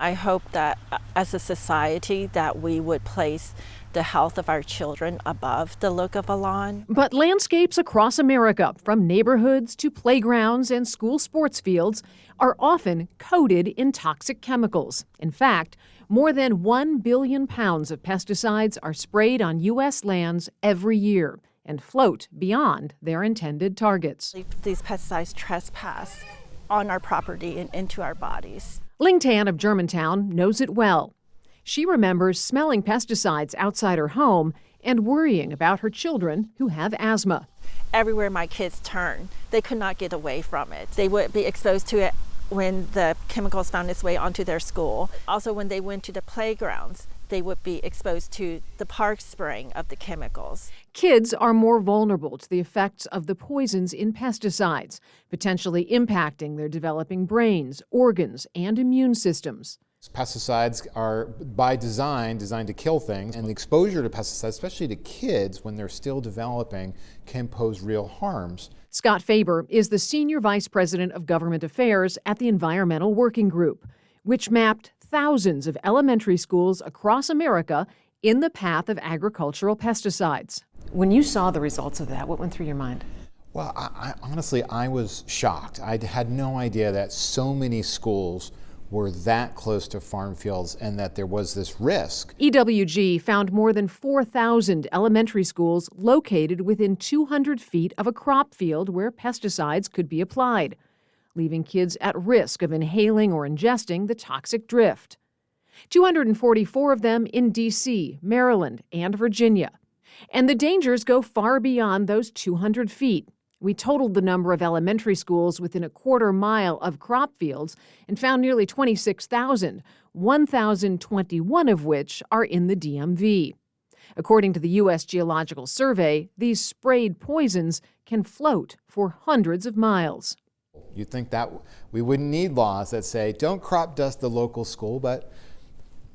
I hope that as a society that we would place the health of our children above the look of a lawn. But landscapes across America, from neighborhoods to playgrounds and school sports fields, are often coated in toxic chemicals. In fact, more than 1 billion pounds of pesticides are sprayed on U.S. lands every year and float beyond their intended targets. These pesticides trespass on our property and into our bodies. Ling Tan of Germantown knows it well. She remembers smelling pesticides outside her home and worrying about her children who have asthma. Everywhere my kids turn, they could not get away from it. They would be exposed to it when the chemicals found its way onto their school. Also, when they went to the playgrounds, they would be exposed to the park spraying of the chemicals. Kids are more vulnerable to the effects of the poisons in pesticides, potentially impacting their developing brains, organs, and immune systems. Pesticides are, by design, designed to kill things, and the exposure to pesticides, especially to kids when they're still developing, can pose real harms. Scott Faber is the Senior Vice President of Government Affairs at the Environmental Working Group, which mapped thousands of elementary schools across America in the path of agricultural pesticides. When you saw the results of that, what went through your mind? Well, honestly, I was shocked. I had no idea that so many schools were that close to farm fields and that there was this risk. EWG found more than 4,000 elementary schools located within 200 feet of a crop field where pesticides could be applied, leaving kids at risk of inhaling or ingesting the toxic drift. 244 of them in D.C., Maryland, and Virginia. And the dangers go far beyond those 200 feet. We totaled the number of elementary schools within a quarter mile of crop fields and found nearly 26,000, 1,021 of which are in the DMV. According to the U.S. Geological Survey, these sprayed poisons can float for hundreds of miles. You'd think that we wouldn't need laws that say, don't crop dust the local school, but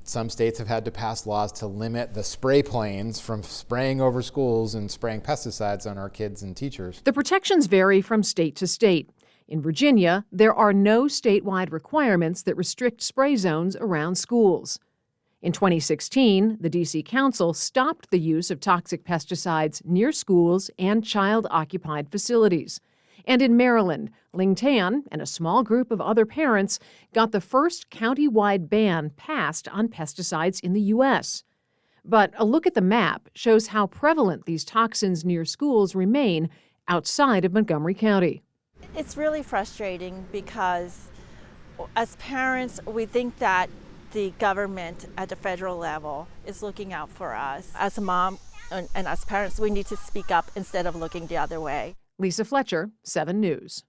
some states have had to pass laws to limit the spray planes from spraying over schools and spraying pesticides on our kids and teachers. The protections vary from state to state. In Virginia, there are no statewide requirements that restrict spray zones around schools. In 2016, the D.C. Council stopped the use of toxic pesticides near schools and child-occupied facilities. And in Maryland, Ling Tan and a small group of other parents got the first county-wide ban passed on pesticides in the U.S. But a look at the map shows how prevalent these toxins near schools remain outside of Montgomery County. It's really frustrating because as parents, we think that the government at the federal level is looking out for us. As a mom and as parents, we need to speak up instead of looking the other way. Lisa Fletcher, 7 News.